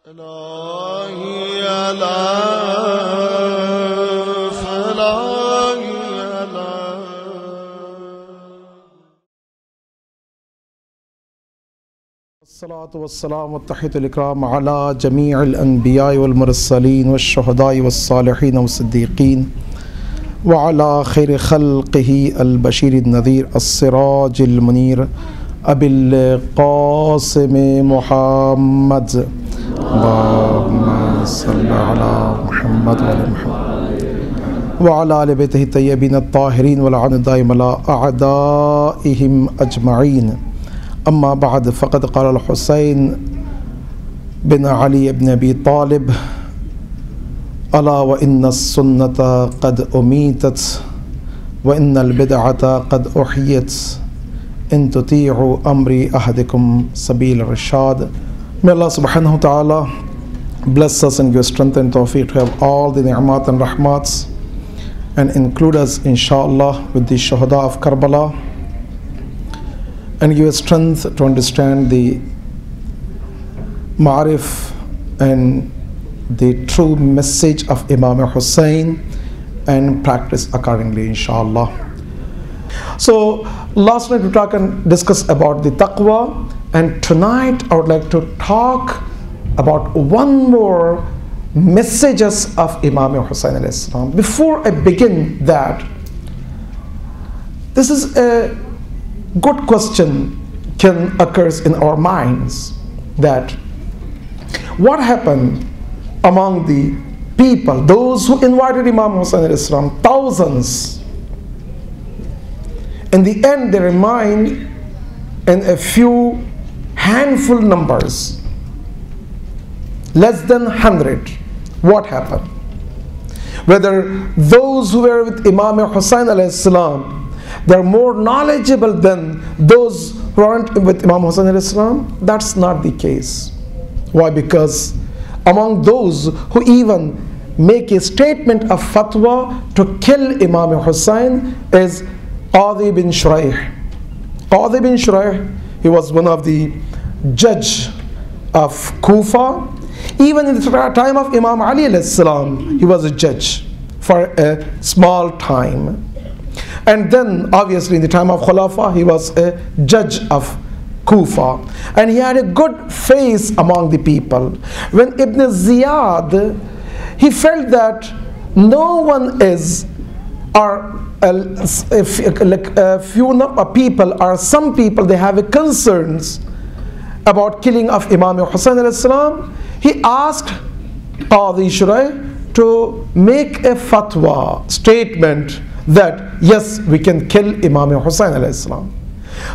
As-salatu was-salamu at-tahiyyatul ikram ala jami'il anbiya'i wal mursalin wash-shuhada'i was-salihin was-siddiqin wa ala khayri khalqihi al-bashir al-nadhir as-siraj al-munir abil qasim Muhammad Allahumma salli ala Muhammad wa ala Muhammad wa ala ali baytihi at-tayyibin at-tahirin wa la'an da'im ala a'da'ihim ajma'in. أما بعد فقد قال الحسين بن علي بن أبي طالب ألا وإن السنة قد أميتت وإن البدعة قد أحيت إن تطيعوا أمري أحدكم سبيل الرشاد. May Allah subhanahu wa ta'ala bless us and give strength and tawfiq to have all the ni'mat and rahmats and include us inshallah with the shuhada of Karbala, and give us strength to understand the ma'arif and the true message of Imam Hussein and practice accordingly, inshallah. So last night we talked and discussed about the taqwa, and tonight I would like to talk about one more messages of Imam Hussein alayhi salam. Before I begin that, this is a good question can occurs in our minds, that what happened among the people, those who invited Imam Hussein alayhi salam, thousands. In the end they remained in a few handful numbers, less than 100. What happened? Whether those who were with Imam Hussein alayhi salam, they're more knowledgeable than those who aren't with Imam Hussein alayhi salam? That's not the case. Why? Because among those who even make a statement of fatwa to kill Imam Hussein is Qadi bin Shuraih. Qadi bin Shuraih, he was one of the judge of Kufa. Even in the time of Imam Ali alayhi salam, he was a judge for a small time. And then obviously in the time of Khulafa, he was a judge of Kufa, and he had a good face among the people. When Ibn Ziyad, he felt that no one is, or a few people, or some people, they have a concerns about killing of Imam Hussein alayhi salam, he asked Qadi Shuraih to make a fatwa statement that yes, we can kill Imam Hussein alayhi salam.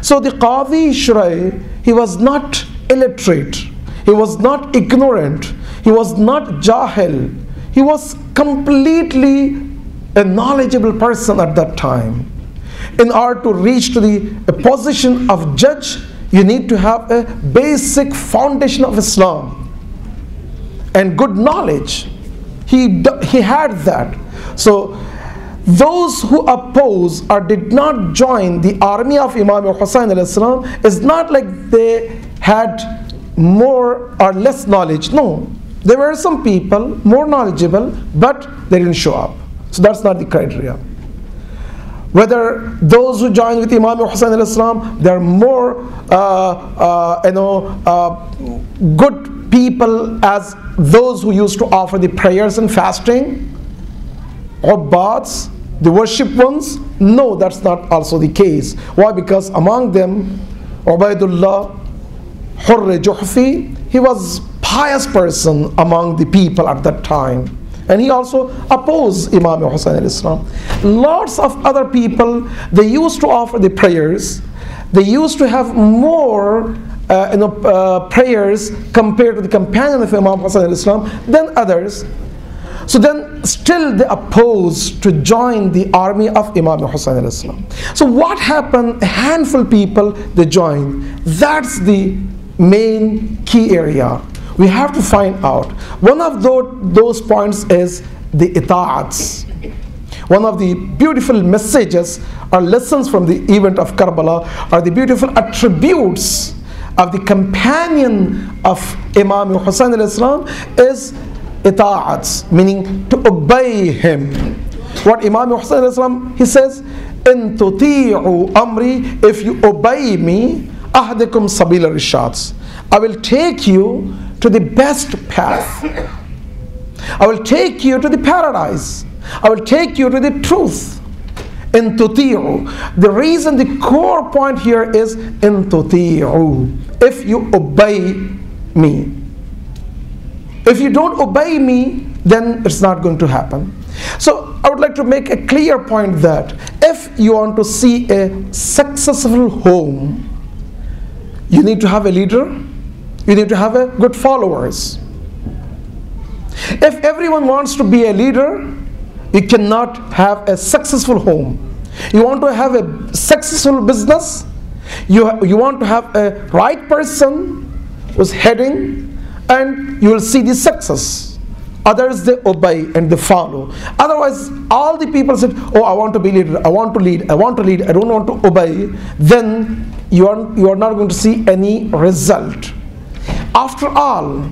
So the Qadi Shuraih, he was not illiterate, he was not ignorant, he was not jahil, he was completely a knowledgeable person at that time. In order to reach to a position of judge, you need to have a basic foundation of Islam and good knowledge. He had that. So those who oppose or did not join the army of Imam Hussein alayhi salam is not like they had more or less knowledge. No, there were some people more knowledgeable, but they didn't show up. So that's not the criteria. Whether those who join with Imam Hussein alayhi salam, they are more good people as those who used to offer the prayers and fasting, Ubbads, the worship ones? No, that's not also the case. Why? Because among them, Ubaidullah Hurr Juhfi, he was pious person among the people at that time, and he also opposed Imam Hussein alayhi salam. Lots of other people, they used to offer the prayers, they used to have more prayers compared to the companion of Imam Hussein alayhi salam than others. So then still they opposed to join the army of Imam Hussein alayhi salam. So what happened? A handful of people, they joined. That's the main key area. We have to find out. One of those points is the ita'ats. One of the beautiful messages or lessons from the event of Karbala are the beautiful attributes of the companion of Imam Hussain alayhi salam is ita'at, meaning to obey him. What Imam Hussain alayhi salam, he says, in tuti'u amri, if you obey me, ahdikum sabila rishad, I will take you to the best path. I will take you to the paradise. I will take you to the truth. In tuti'u. The reason, the core point here is in tuti'u. If you obey me. If you don't obey me, then it's not going to happen. So I would like to make a clear point that if you want to see a successful home, you need to have a leader, you need to have a good followers. If everyone wants to be a leader, you cannot have a successful home. You want to have a successful business, you want to have a right person who's heading, and you will see the success. Others, they obey and they follow. Otherwise, all the people said, oh, I want to be leader, I want to lead, I want to lead, I don't want to obey. Then you are not going to see any result. After all,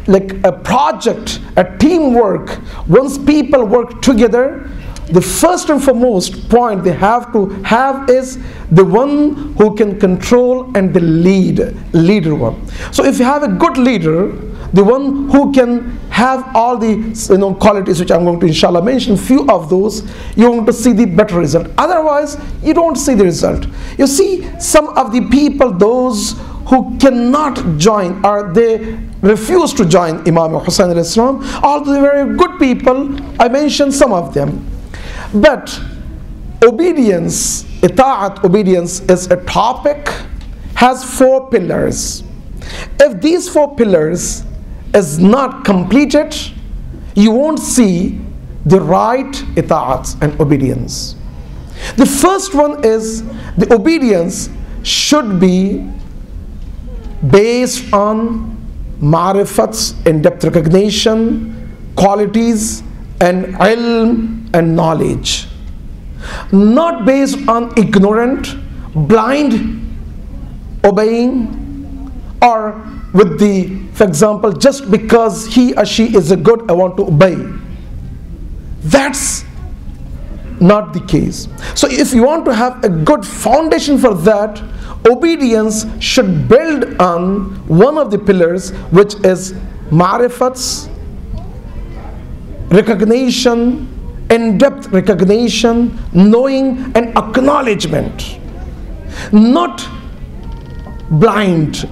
like a project, a teamwork, once people work together, the first and foremost point they have to have is the one who can control and the leader one. So if you have a good leader, the one who can have all the qualities which I'm going to inshallah mention few of those, you're going to see the better result. Otherwise, you don't see the result. You see some of the people, those who cannot join, or they refuse to join Imam Hussain alayhi salam, although they were very good people, I mentioned some of them. But obedience, ita'at, obedience is a topic, has 4 pillars. If these 4 pillars is not completed, you won't see the right ita'at and obedience. The first one is the obedience should be based on ma'rifats, in-depth recognition, qualities, and ilm and knowledge. Not based on ignorant, blind obeying, or with for example, just because he or she is a good, I want to obey. That's not the case. So if you want to have a good foundation for that, obedience should build on one of the pillars, which is ma'rifats, recognition, in-depth recognition, knowing and acknowledgement, not blind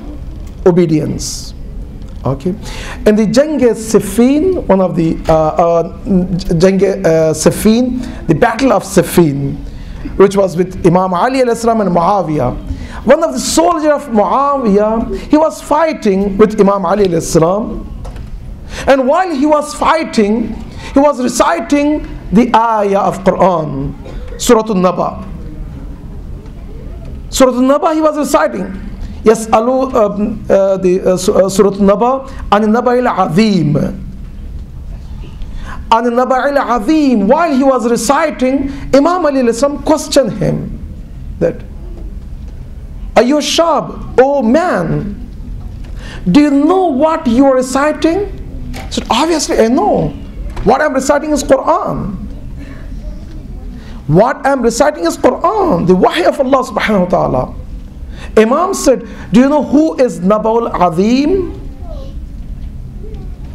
obedience. Okay, in the Jang-e Siffin, one of the Jang-e Siffin, the Battle of Siffin, which was with Imam Ali alayhi salam and Muawiyah. One of the soldiers of Muawiyah, he was fighting with Imam Ali alayhi salam, and while he was fighting, he was reciting the ayah of Quran, Surah An-Naba. Surah An-Naba he was reciting. Yes, Surah An-Naba, An-Naba al-Azim. An-Naba al-Azim. While he was reciting, Imam Ali alayhi salam questioned him that, Ayyushab, oh man, do you know what you are reciting? He said, obviously I know. What I'm reciting is Quran. What I'm reciting is Quran, the wahy of Allah subhanahu wa ta'ala. Imam said, do you know who is Naba'ul Azim?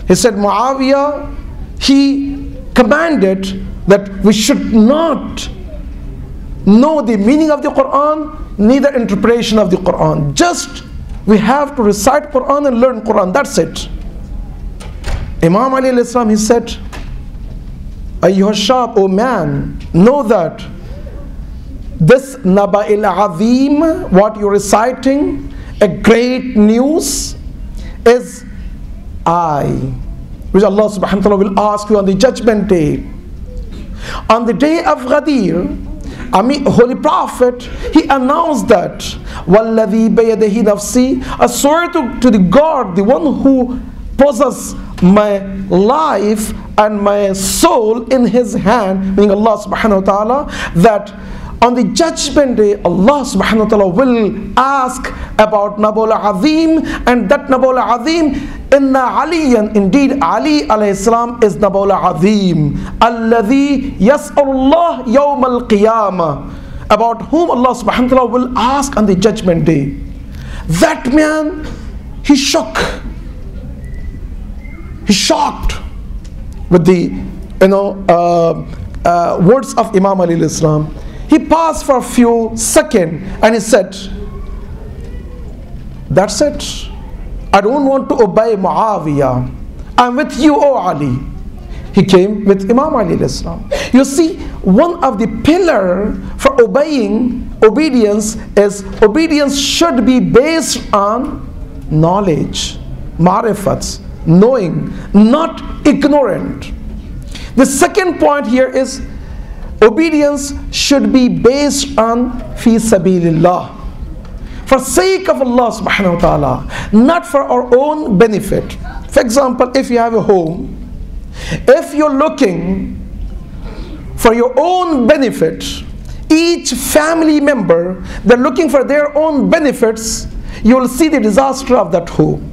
He said, Muawiyah, he commanded that we should not know the meaning of the Quran, neither interpretation of the Quran. Just we have to recite Quran and learn Quran, that's it. Imam Ali alayhi salam, he said, Ayyuhashab, oh man, know that this Naba'il Azim, what you're reciting, a great news, is which Allah subhanahu wa ta'ala will ask you on the judgment day. On the day of Ghadir, Holy Prophet, he announced that, Walladhi bayadahi nafsi, I swear to the God, the one who possesses my life and my soul in his hand, meaning Allah subhanahu wa ta'ala, that on the judgment day, Allah subhanahu wa ta'ala will ask about Nabul Azim, and that Nabul Azim, Inna Aliyan, indeed Ali alayhi salam is Nabul Azim, Alladhi Yas'alullah Yawm al-Qiyamah, about whom Allah subhanahu wa ta'ala will ask on the judgment day. That man, he shocked with the words of Imam Ali alayhi salam. He paused for a few seconds and he said, that's it. I don't want to obey Muawiyah. I'm with you, O Ali. He came with Imam Ali alayhi salam. You see, one of the pillars for obedience is obedience should be based on knowledge, marifats, knowing, not ignorant. The second point here is obedience should be based on fi sabilillah, for sake of Allah subhanahu wa ta'ala, not for our own benefit. For example, if you have a home, if you're looking for your own benefit, each family member, they're looking for their own benefits, you will see the disaster of that home.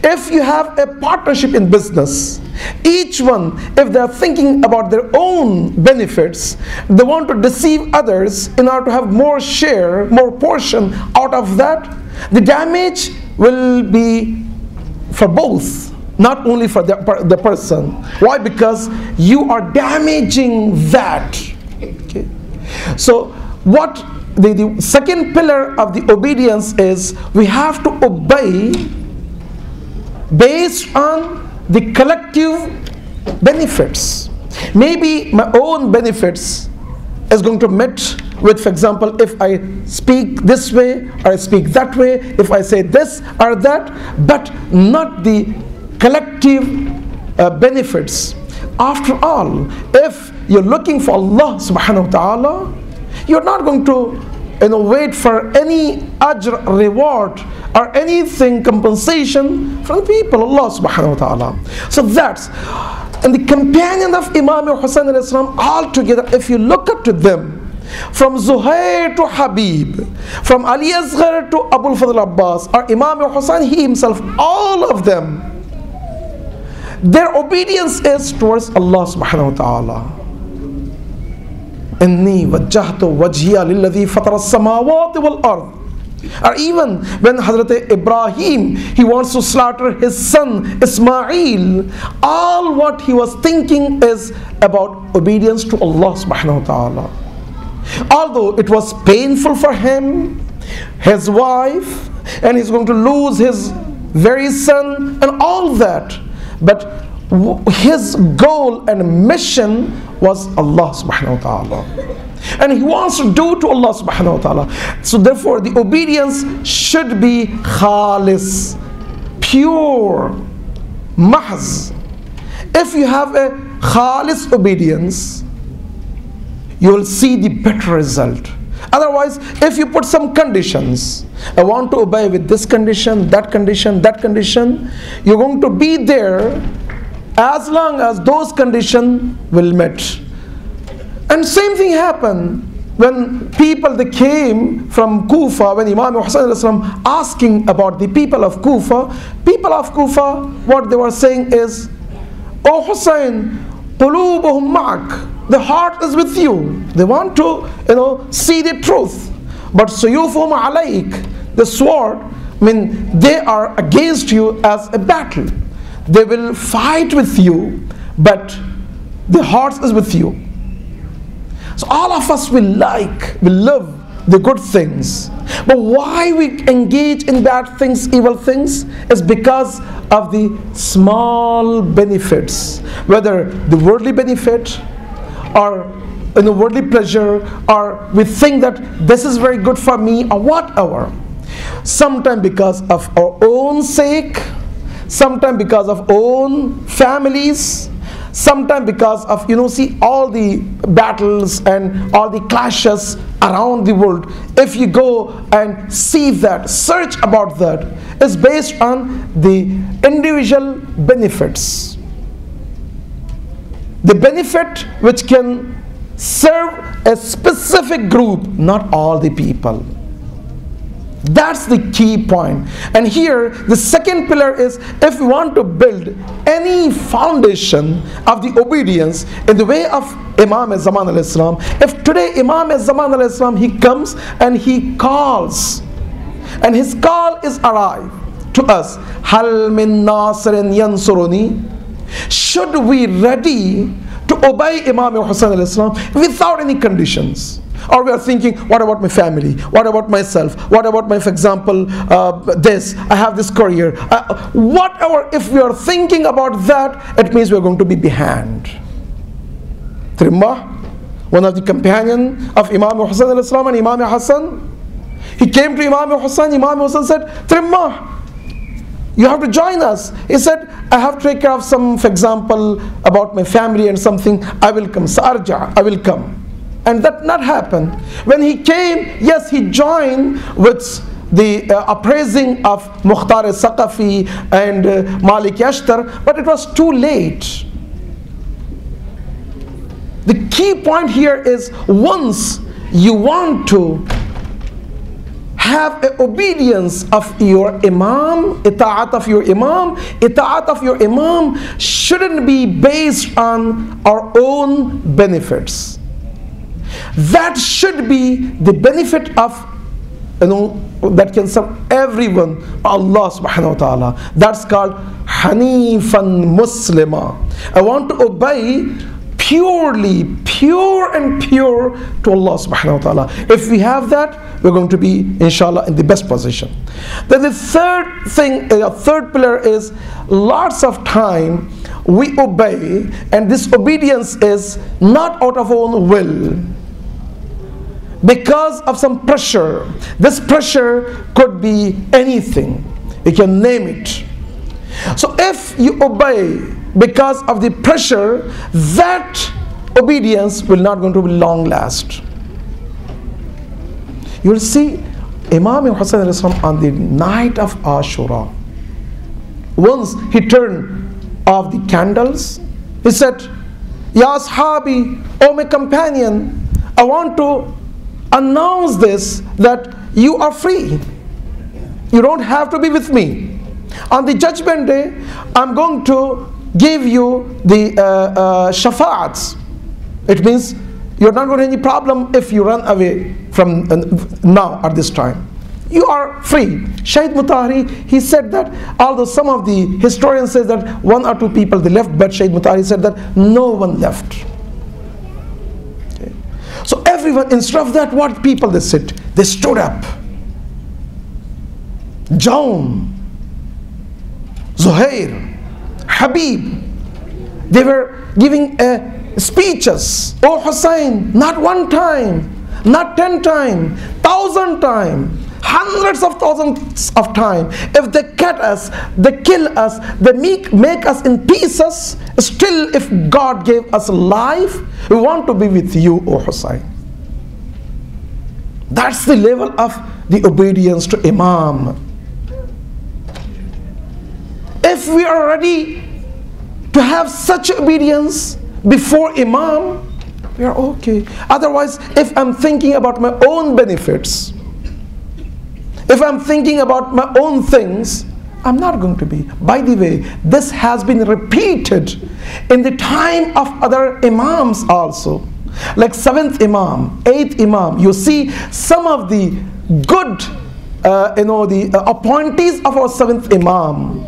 If you have a partnership in business, each one, if they are thinking about their own benefits, they want to deceive others in order to have more share, more portion out of that, the damage will be for both, not only for the person. Why? Because you are damaging that. Okay. So what the second pillar of the obedience is, we have to obey based on the collective benefits. Maybe my own benefits is going to meet with, for example, if I speak this way or I speak that way, if I say this or that, but not the collective benefits. After all, if you're looking for Allah subhanahu wa ta'ala, you're not going to wait for any ajr, reward, or anything, compensation from the people, Allah subhanahu wa ta'ala. So that's, and the companion of Imam Hussain alayhi salam, all together, if you look up to them, from Zuhair to Habib, from Ali Asghar to Abul Fadl Abbas, or Imam Hussain, he himself, all of them, their obedience is towards Allah subhanahu wa ta'ala. Inni wajjahtu wajhiya lilladhi fatara as-samawati wal ard. Or even when Hazrat Ibrahim, he wants to slaughter his son Ismail, all what he was thinking is about obedience to Allah subhanahu wa ta'ala. Although it was painful for him, his wife, and he's going to lose his very son and all that, but his goal and mission was Allah subhanahu wa ta'ala, and he wants to do to Allah subhanahu wa ta'ala. So therefore the obedience should be khalis, pure, mahz. If you have a khalis obedience, you will see the better result. Otherwise, if you put some conditions, I want to obey with this condition, that condition, that condition, you're going to be there as long as those conditions will meet. And same thing happened when people, they came from Kufa, when Imam Hussain asking about the people of Kufa, what they were saying is, "O Hussain, qulubuhum ma'ak," the heart is with you. They want to, see the truth. But suyufuhum alayk, the sword, they are against you as a battle. They will fight with you, but the heart is with you. So all of us will love the good things. But why we engage in bad things, evil things, is because of the small benefits, whether the worldly benefit or worldly pleasure, or we think that this is very good for me or whatever. Sometimes because of our own sake, sometimes because of own families, sometimes because of see all the battles and all the clashes around the world. If you go and see that, search about that, is based on the individual benefits. The benefit which can serve a specific group, not all the people. That's the key point. And here the second pillar is, if we want to build any foundation of the obedience in the way of Imam Zaman al-Islam, if today Imam Zaman al-Islam, he comes and he calls, and his call is arrived to us, Hal min nasirin yansuruni, should we ready to obey Imam Hussain al-Islam without any conditions? Or we are thinking, what about my family? What about myself? What about my, for example, this? I have this career. Whatever, if we are thinking about that, it means we are going to be behind. Trimma, one of the companions of Imam Hussain al-Islam and Imam Hassan, he came to Imam Hussain. Imam Hussain said, Trimma, you have to join us. He said, I have to take care of some, for example, about my family and something. I will come. Sarja, I will come. And that not happened. When he came, yes, he joined with the appraising of Mukhtar al-Saqafi and Malik Yashtar, but it was too late. The key point here is, once you want to have an obedience of your Imam, ita'at of your Imam, ita'at of your Imam shouldn't be based on our own benefits. That should be the benefit of, that can serve everyone, Allah subhanahu wa ta'ala. That's called Hanifan Muslima. I want to obey purely, pure and pure to Allah subhanahu wa ta'ala. If we have that, we're going to be, inshallah, in the best position. Then the third thing, third pillar is, lots of time we obey, and this obedience is not out of our own will, because of some pressure. This pressure could be anything. You can name it. So if you obey because of the pressure, that obedience will not going to be long last. You will see Imam Hussain al-Islam on the night of Ashura, once he turned off the candles, he said, Ya Ashabi, O my companion, I want to announce this, that you are free. You don't have to be with me. On the judgment day, I'm going to give you the shafa'ats. It means you're not going to have any problem if you run away from now at this time. You are free. Shaykh Mutahari, he said that, although some of the historians say that one or two people they left, but Shaykh Mutahari said that no one left. So everyone, instead of that, what people they sit? They stood up. Jaun, Zuhair, Habib, they were giving speeches. Oh Hussein, not one time, not 10 times, 1,000 times, hundreds of thousands of times. If they cut us, they kill us, they make us in pieces, still if God gave us life, we want to be with you, O Hussein. That's the level of the obedience to Imam. If we are ready to have such obedience before Imam, we are okay. Otherwise, if I'm thinking about my own benefits, if I'm thinking about my own things, I'm not going to be. By the way, this has been repeated in the time of other Imams also. Like 7th Imam, 8th Imam. You see some of the good, the appointees of our 7th Imam,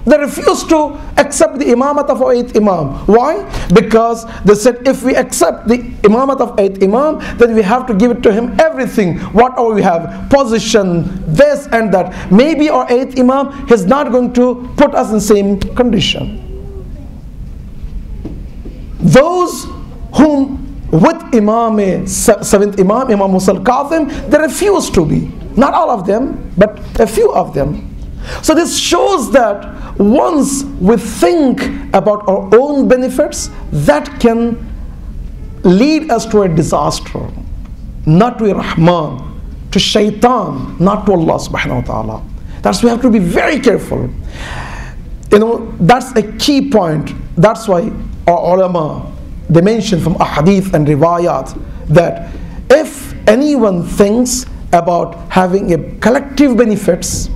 they refused to accept the imamat of our 8th Imam. Why? Because they said, if we accept the imamat of 8th Imam, then we have to give it to him everything, whatever we have, position, this and that. Maybe our 8th Imam is not going to put us in same condition. Those whom with Imam, 7th Imam, Imam Musa al-Kazim, they refused to be. Not all of them, but a few of them. So this shows that once we think about our own benefits, that can lead us to a disaster, not to a Rahman, to Shaitan, not to Allah subhanahu wa ta'ala. That's why we have to be very careful. That's a key point. That's why our ulama, they mention from ahadith and riwayat that if anyone thinks about having a collective benefits,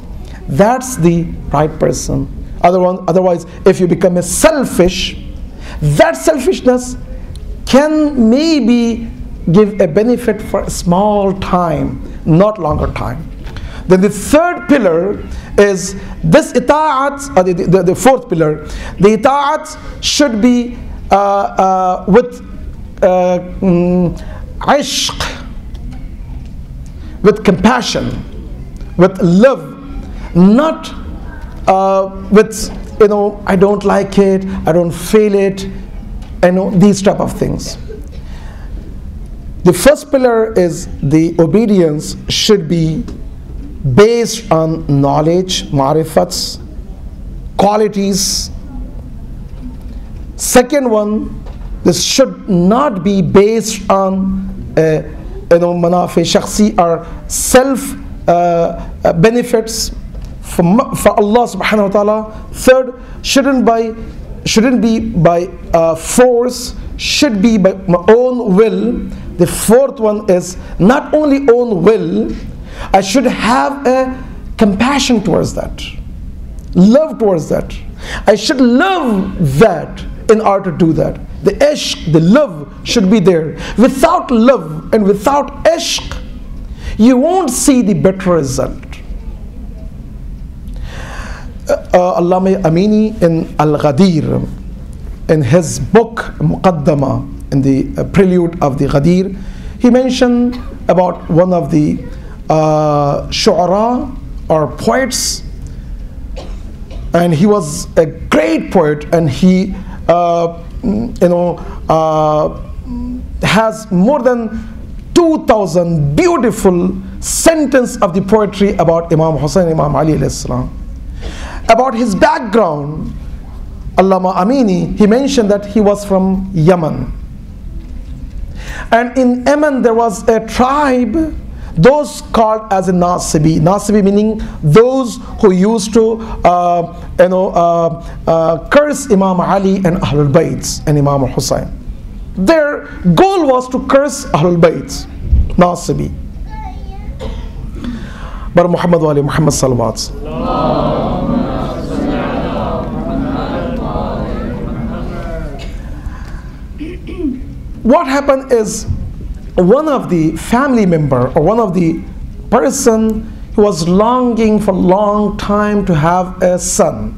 that's the right person. Otherwise, if you become a selfish, that selfishness can maybe give a benefit for a small time, not longer time. Then the third pillar is this ita'at, the fourth pillar, the ita'at should be with ishq, with compassion, with love, not with, I don't like it, I don't feel it, these type of things. The first pillar is the obedience should be based on knowledge, marifats, qualities. Second one, this should not be based on manafi shakhsi or self benefits for Allah subhanahu wa ta'ala. Third, shouldn't be by force, should be by my own will. The fourth one is not only own will, I should have a compassion towards that, love towards that. I should love that in order to do that. The ishq, the love should be there. Without love and without ishq, you won't see the better result. Allama Amini in Al-Ghadir, in his book Muqaddama, in the prelude of the Ghadir, he mentioned about one of the shu'ara or poets, and he was a great poet, and he has more than 2,000 beautiful sentences of the poetry about Imam Hussain, Imam Ali alayhi salam. About his background, Allama Amini, he mentioned that he was from Yemen, and in Yemen there was a tribe, those called as a Nasibi. Nasibi meaning those who used to curse Imam Ali and Ahlul Bayt and Imam Hussain. Their goal was to curse Ahlul Bayt, Nasibi. Bar Muhammad wa ali Muhammad salawat. What happened is, one of the family member or one of the person who was longing for a long time to have a son,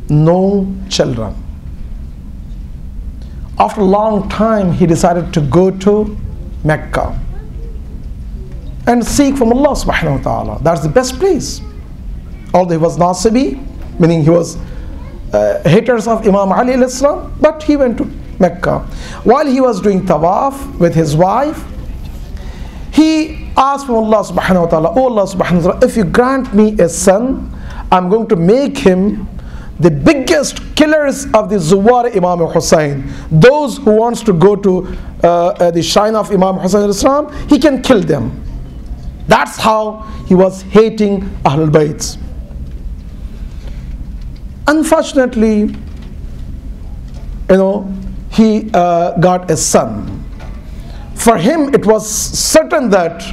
no children. After a long time, he decided to go to Mecca and seek from Allah subhanahu wa ta'ala. That's the best place. Although he was Nasibi, meaning he was haters of Imam Ali alayhi salam, but he went to Mecca. While he was doing tawaf with his wife, he asked from Allah subhanahu wa ta'ala, oh Allah subhanahu wa ta'ala, if you grant me a son, I'm going to make him the biggest killers of the Zuwar Imam Hussain. Those who wants to go to the shrine of Imam Hussain Islam, he can kill them. That's how he was hating Ahlul Bayt. Unfortunately, he got a son. For him, it was certain that,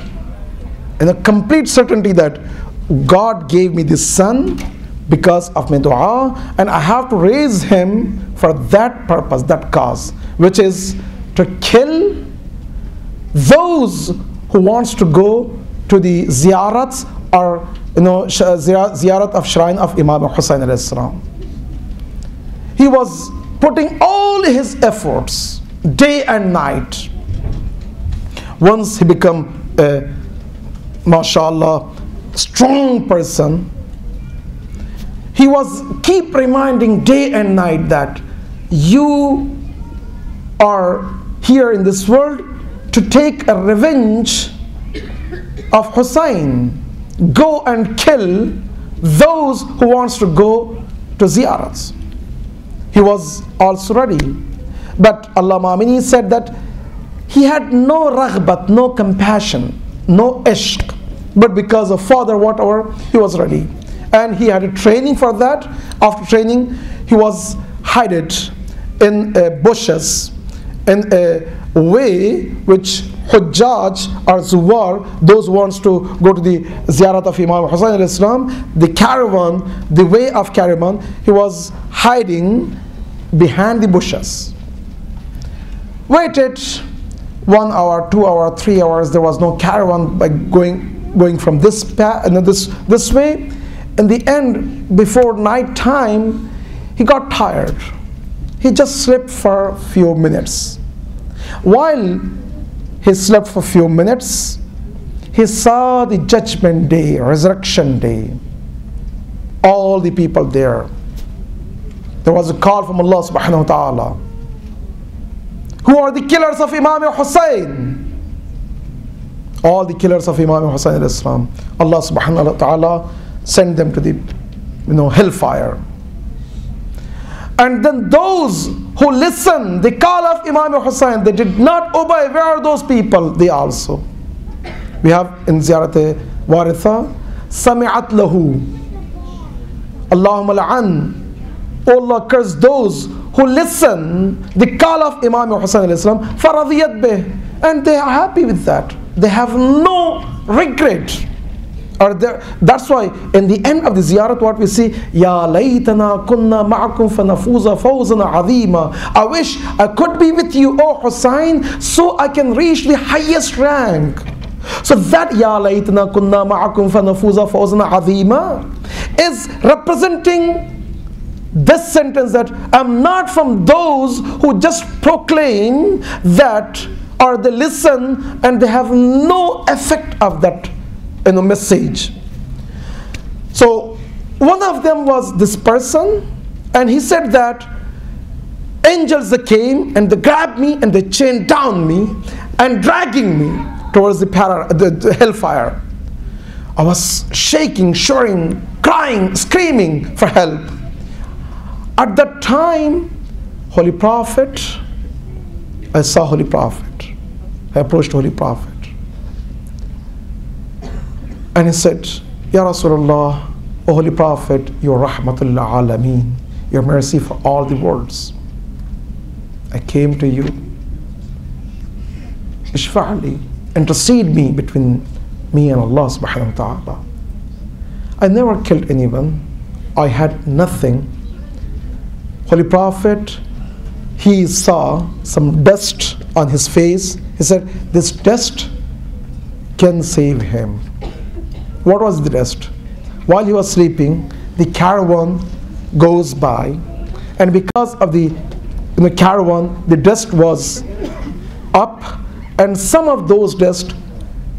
complete certainty that God gave me this son because of my dua, and I have to raise him for that purpose, that cause, which is to kill those who wants to go to the ziyarats or ziyarat of shrine of Imam Hussain alayhi salam. He was putting all his efforts day and night. Once he become a mashallah strong person, he was keep reminding day and night that you are here in this world to take a revenge of Hussain. Go and kill those who wants to go to ziyarats. He was also ready, but Allama Amini said that he had no raghbat, no compassion, no ishq, but because of father whatever, he was ready, and he had a training for that. After training, he was hidden in bushes, in a way which Hujjaj or Zuwar, those who wants to go to the Ziyarat of Imam Hussain alayhi salam, the caravan, the way of caravan, he was hiding behind the bushes. Waited 1 hour, 2 hours, 3 hours, there was no caravan by going from this way. In the end, before night time, he got tired. He just slept for a few minutes. While he slept for a few minutes, he saw the judgment day, resurrection day. All the people there. There was a call from Allah subhanahu wa ta'ala. Who are the killers of Imam Hussain? All the killers of Imam Hussain alayhi salam. Allah subhanahu wa ta'ala sent them to the hellfire. And then those who listened, the call of Imam Hussain, they did not obey. Where are those people? They also. We have in Ziyarat Waritha, Sami'at lahu. Allahumma la'an. O Allah, curse those who listen the call of Imam Hussain alayhi salam, faradiyat bih. And they are happy with that. They have no regret. That's why in the end of the ziyarat what we see, Ya laytana kunna ma'akum fanafuza fawzan azima. I wish I could be with you, O Hussain, so I can reach the highest rank. So that Ya laytana kunna ma'akum fanafuza fawzan azima is representing this sentence, that I'm not from those who just proclaim that, or they listen and they have no effect of that message. So one of them was this person, and he said that angels they came and they grabbed me and they chained down me and dragging me towards the hellfire. I was shaking, shivering, crying, screaming for help. At that time, Holy Prophet, I saw Holy Prophet. I approached Holy Prophet. And he said, Ya Rasulullah, O Holy Prophet, you're Rahmatul Alameen, your mercy for all the worlds. I came to you. Ishfa'li, intercede me between me and Allah subhanahu wa ta'ala. I never killed anyone. I had nothing. Holy Prophet, he saw some dust on his face. He said, this dust can save him. What was the dust? While he was sleeping, the caravan goes by, and because of the caravan, the dust was up, and some of those dust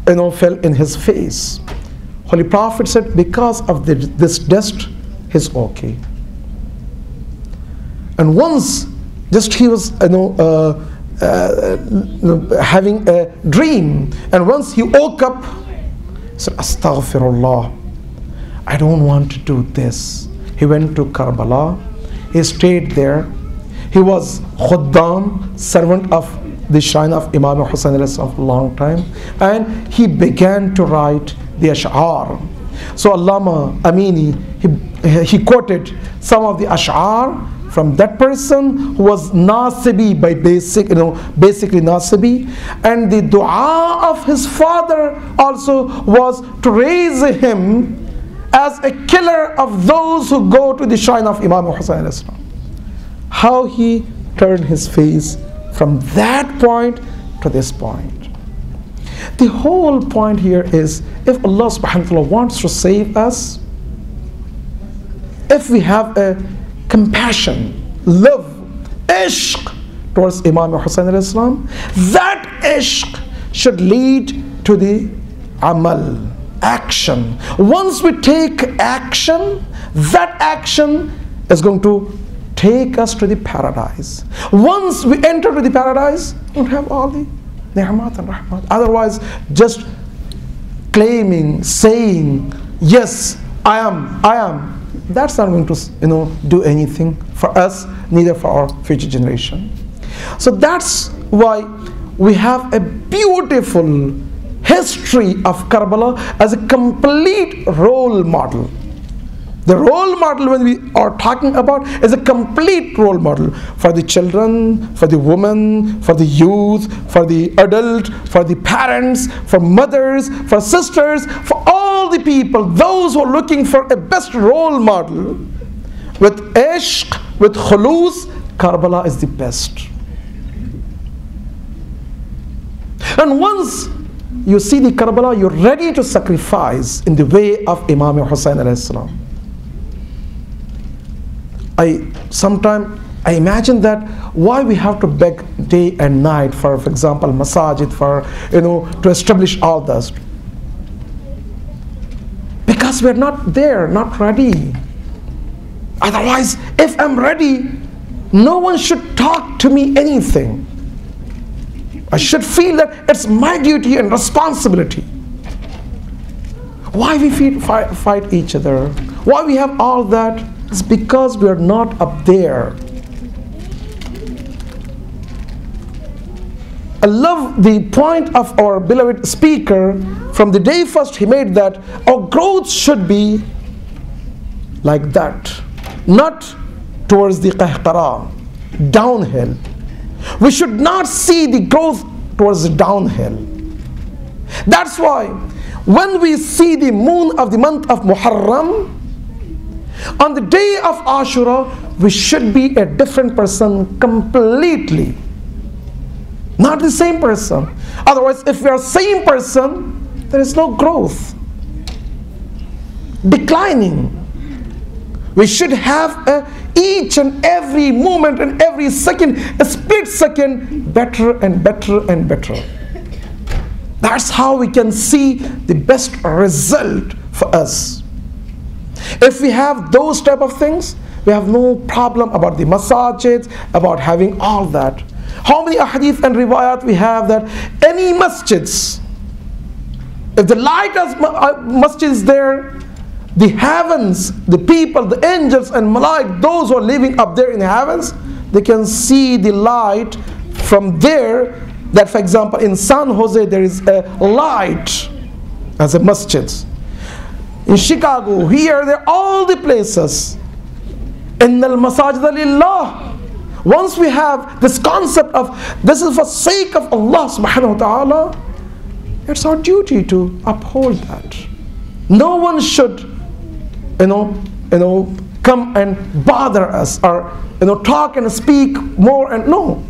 fell in his face. Holy Prophet said, because of this dust, he's okay. And once just he was having a dream, and once he woke up, he said, Astaghfirullah, I don't want to do this. He went to Karabala. He stayed there. He was Khuddam, servant of the shrine of Imam Hussain for a long time, and he began to write the Ash'ar. So Allama Amini, he quoted some of the Ash'ar from that person who was Nasibi by basically Nasibi, and the dua of his father also was to raise him as a killer of those who go to the shrine of Imam Hussain. How he turned his face from that point to this point. The whole point here is, if Allah subhanahu wa ta'ala wants to save us, if we have a compassion, love, ishq towards Imam Hussain alayhi salam, that ishq should lead to the amal, action. Once we take action, that action is going to take us to the paradise. Once we enter to the paradise, we don't have all the ni'mat and rahmat. Otherwise, just claiming, saying, yes, I am, that's not going to do anything for us, neither for our future generation. So that's why we have a beautiful history of Karbala as a complete role model. The role model when we are talking about is a complete role model for the children, for the women, for the youth, for the adult, for the parents, for mothers, for sisters, for all the people, those who are looking for a best role model. With ishq, with khulus, Karbala is the best. And once you see the Karbala, you're ready to sacrifice in the way of Imam Hussain alayhi salam. Sometimes I imagine that why we have to beg day and night for example, masajid, for to establish all this. Because we're not there, not ready. Otherwise, if I'm ready, no one should talk to me anything. I should feel that it's my duty and responsibility. Why we fight each other? Why we have all that? It's because we are not up there. I love the point of our beloved speaker. From the day first he made that our growth should be like that, not towards the qahqara, downhill. We should not see the growth towards the downhill. That's why when we see the moon of the month of Muharram, on the day of Ashura, we should be a different person completely. Not the same person. Otherwise, if we are same person, there is no growth. Declining. We should have each and every moment and every second, a split second, better and better and better. That's how we can see the best result for us. If we have those type of things, we have no problem about the masajid, about having all that. How many ahadith and riwayat we have that any masjids, if the light of masjid is there, the heavens, the people, the angels and malaik, those who are living up there in the heavens, they can see the light from there. That for example in San Jose there is a light as a masjid. In Chicago, here, there, all the places. Innal masajida lillah. Once we have this concept of this is for sake of Allah subhanahu wa ta'ala, it's our duty to uphold that. No one should, come and bother us or talk and speak more and no.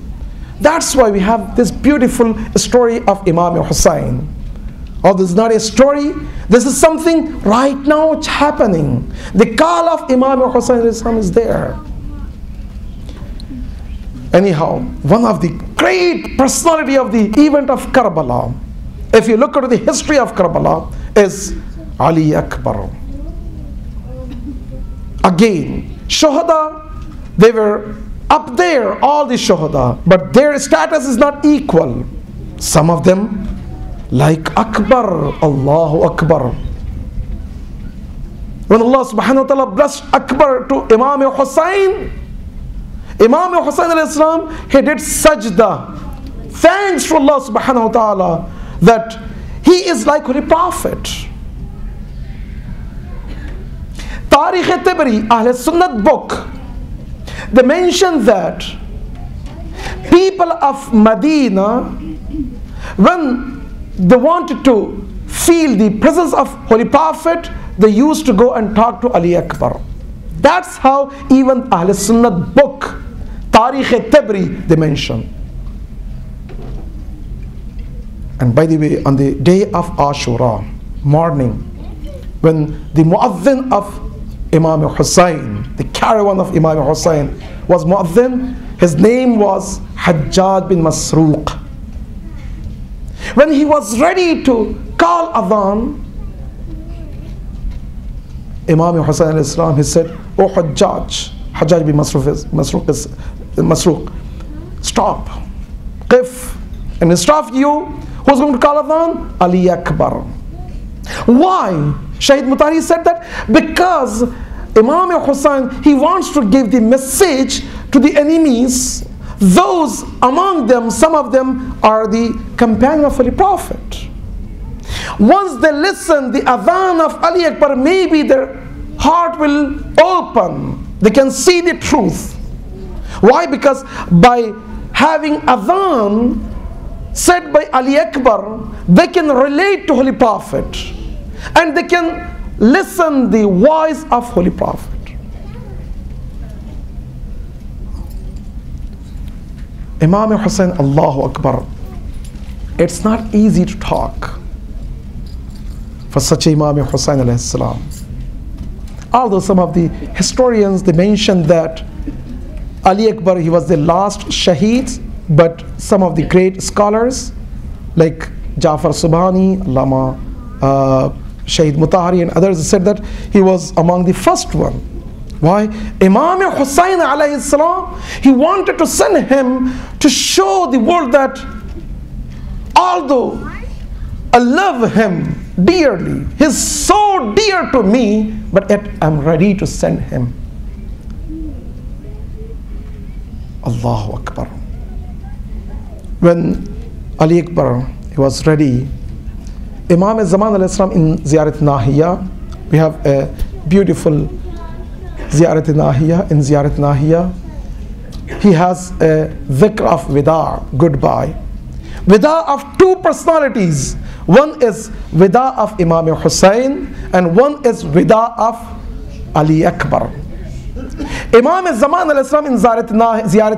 That's why we have this beautiful story of Imam Hussain. Oh, this is not a story. This is something right now it's happening. The call of Imam Hussain is there. Anyhow, one of the great personality of the event of Karbala, if you look at the history of Karbala, is Ali Akbar. Again, Shuhada, they were up there, all the Shuhada, but their status is not equal. Some of them, like Akbar, Allahu Akbar. When Allah subhanahu wa ta'ala blessed Akbar to Imam Hussain, Imam Hussain alayhi salam, he did sajda. Thanks to Allah subhanahu wa ta'ala that he is like Holy Prophet. Tariq Tabari, Ahl Sunnat book, they mention that people of Medina, when they wanted to feel the presence of Holy Prophet, they used to go and talk to Ali Akbar. That's how even Ahl Sunnat book, Tariq Tabari, they mention. And by the way, on the day of Ashura morning, when the muaddin of Imam Hussain, the caravan of Imam Hussain was muaddin, his name was Hajjaj bin Masruq. When he was ready to call adhan, Imam Hussain alayhi salam, he said, "Oh Hajjaj bin Masruq, stop, qif." And instead of you, who's going to call adhan? Ali Akbar. Why? Shahid Mutahari said that because Imam Hussain, he wants to give the message to the enemies. Those among them, some of them are the companion of Holy Prophet. Once they listen the adhan of Ali Akbar, maybe their heart will open. They can see the truth. Why? Because by having adhan said by Ali Akbar, they can relate to Holy Prophet and they can listen the voice of Holy Prophet. Imam Hussain, Allahu Akbar. It's not easy to talk for such Imam Hussain alayhi salam. Although some of the historians, they mention that Ali Akbar, he was the last Shaheed, but some of the great scholars like Jafar Subhani, Allama Shahid Mutahari and others said that he was among the first one. Why? Imam Hussain alayhi salam, he wanted to send him to show the world that although I love him dearly, he's so dear to me, but yet I'm ready to send him. Allahu Akbar. When Ali Akbar, he was ready, Imam Zaman alayhi salam in Ziyarat Nahiya, we have a beautiful Ziyarat Nahiya. In Ziyarat Nahiya, he has a dhikr of Vida, goodbye. Vida of two personalities. One is Vida of Imam Hussain and one is Vida of Ali Akbar. Imam Zaman alayhi salam in Ziyarat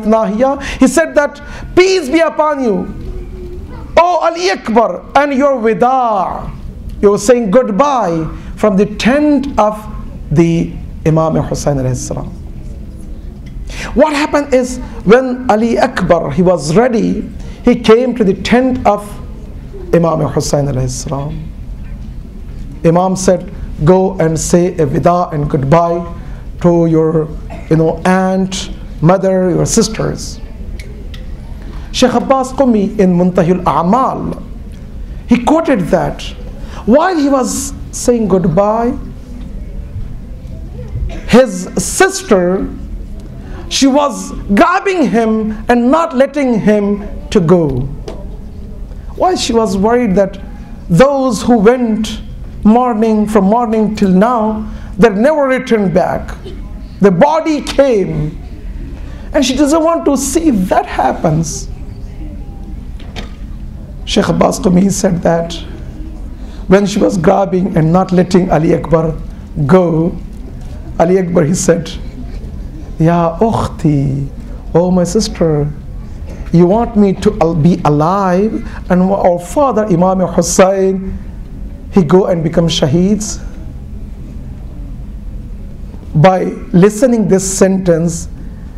Nahiya, he said that, peace be upon you, O Ali Akbar, and your Vida. You were saying goodbye from the tent of the Imam Hussain alayhi salam. What happened is, when Ali Akbar, he was ready, he came to the tent of Imam Hussain alayhi salam. Imam said, go and say a Vida and goodbye to your aunt, mother, your sisters. Sheikh Abbas Qumi in Muntahil A'mal, he quoted that while he was saying goodbye, his sister, she was grabbing him and not letting him to go. Why? She was worried that those who went from morning till now, they never returned back. The body came and she doesn't want to see if that happens. Sheikh Abbas Qumi said that when she was grabbing and not letting Ali Akbar go, Ali Akbar, he said, Ya ukhti, oh my sister, you want me to be alive and our father Imam Hussain, he go and become shaheeds? By listening this sentence,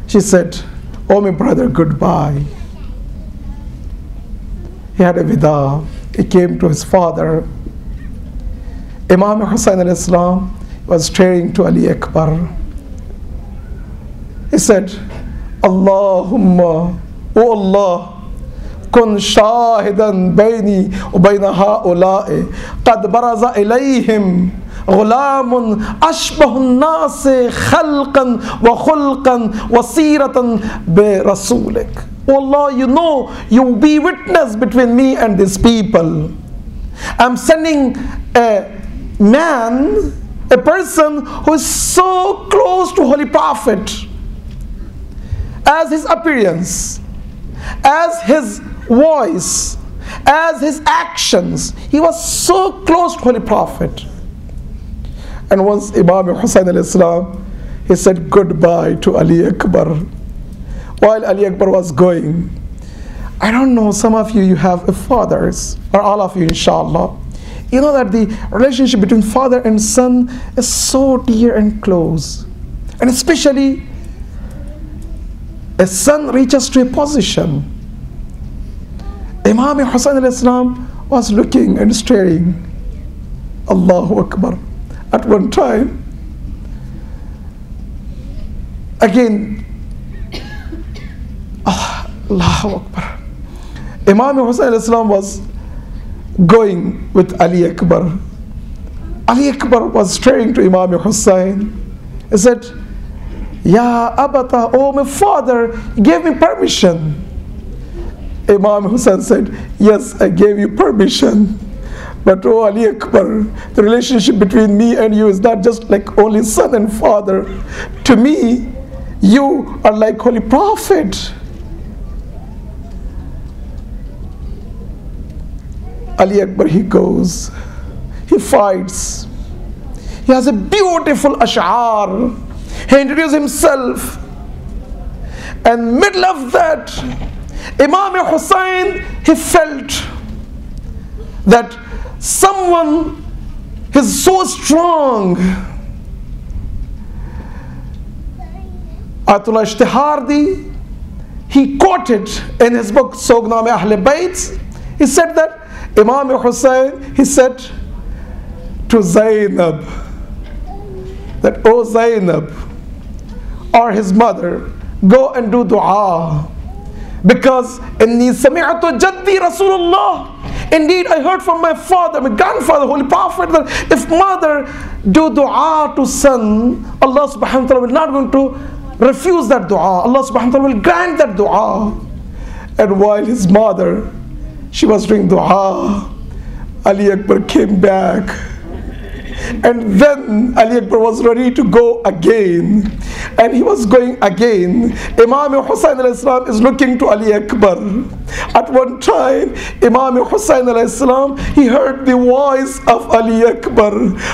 she said, oh my brother, goodbye. He had a vida. He came to his father. Imam Hussain alayhi salam was staring to Ali Akbar. He said, Allahumma, O Allah, kun shahidan bayni wa bayna ha'ula'i qad baraza ilayhim غلام أشبه الناس خلقا وخلقا وسيرة برسولك. Oh Allah, you know, you be witness between me and these people. I'm sending a man, a person who is so close to Holy Prophet, as his appearance, as his voice, as his actions. He was so close to Holy Prophet. And once Imam Hussain alayhi salam, he said goodbye to Ali Akbar. While Ali Akbar was going, I don't know, some of you have fathers, or all of you inshallah, you know that the relationship between father and son is so dear and close. And especially, a son reaches to a position. Imam Hussain alayhi salam was looking and staring. Allahu Akbar. At one time, again, Allahu Akbar. Imam Hussain alayhi salam was going with Ali Akbar. Ali Akbar was staring to Imam Hussain. He said, Ya Abata, oh my father, he gave me permission. Imam Hussain said, yes, I gave you permission, But oh Ali Akbar, the relationship between me and you is not just like only son and father. To me, you are like Holy Prophet. Ali Akbar, he goes, he fights. He has a beautiful ash'ar. He introduces himself. And middle of that, Imam Hussain, he felt that someone is so strong. Ayatollah Ishtihardi, he quoted in his book Sognam Ahl Bayt, he said that Imam Hussain, he said to Zainab, that oh Zainab, or his mother, go and do dua, because inni sami'tu jaddi Rasulullah, indeed I heard from my father, my grandfather, Holy Prophet, that if mother do dua to son, Allah subhanahu wa ta'ala will not going to refuse that dua. Allah subhanahu wa ta'ala will grant that dua. And while his mother, she was doing dua, Ali Akbar came back. And then Ali Akbar was ready to go again. And he was going again. Imam Hussain alayhi salam is looking to Ali Akbar. At one time, Imam Hussain alayhi salam, he heard the voice of Ali Akbar.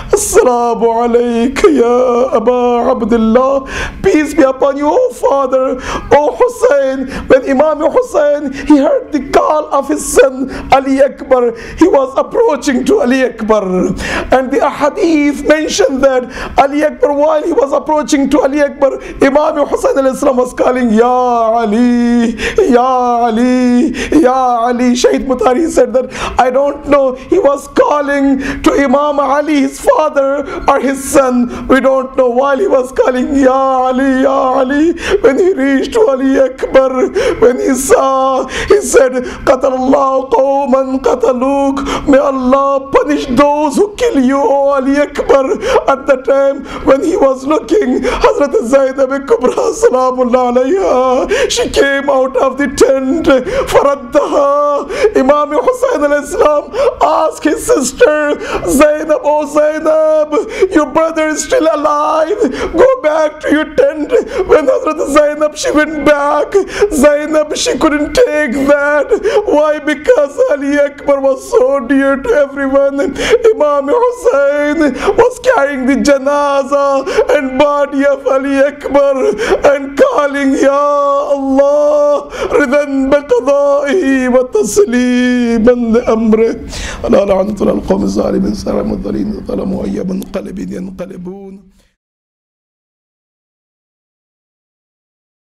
Assalamu alayka ya Aba Abdullah. Peace be upon you, O father, O Hussain. When Imam Hussain, he heard the call of his son Ali Akbar, he was approaching to Ali Akbar. And the ahadith mentioned that Ali Akbar, while he was approaching to Ali Akbar, Imam Hussain alayhi salam was calling, Ya Ali, Ya Ali, Ya Ali. Shaykh Mutari said that, I don't know, he was calling to Imam Ali, his father, or his son. We don't know. While he was calling, Ya Ali, Ya Ali, when he reached to Ali Akbar, when he saw, he said, Qatallahu qawman qataluk. May Allah punish those who kill you, O Ali Akbar. At the time when he was looking, Hazrat Zainab Kubra Salamullah alayha, she came out of the tent. Faraddaha. Imam Hussain alayhi salam asked his sister Zainab, oh Zainab, your brother is still alive, go back to your tent. When Hazrat Zainab, she went back, Zainab, she couldn't take that. Why? Because Ali Akbar was so dear to everyone. Imam Hussain was carrying the janaza and body of Ali Akbar and calling, Ya Allah, ridan biqada'ihi wa tasliman li amrih. Ala la'anatul qawmi zalimin, salamu dhalin, zalamu ayyaban qalibin yanqalibun.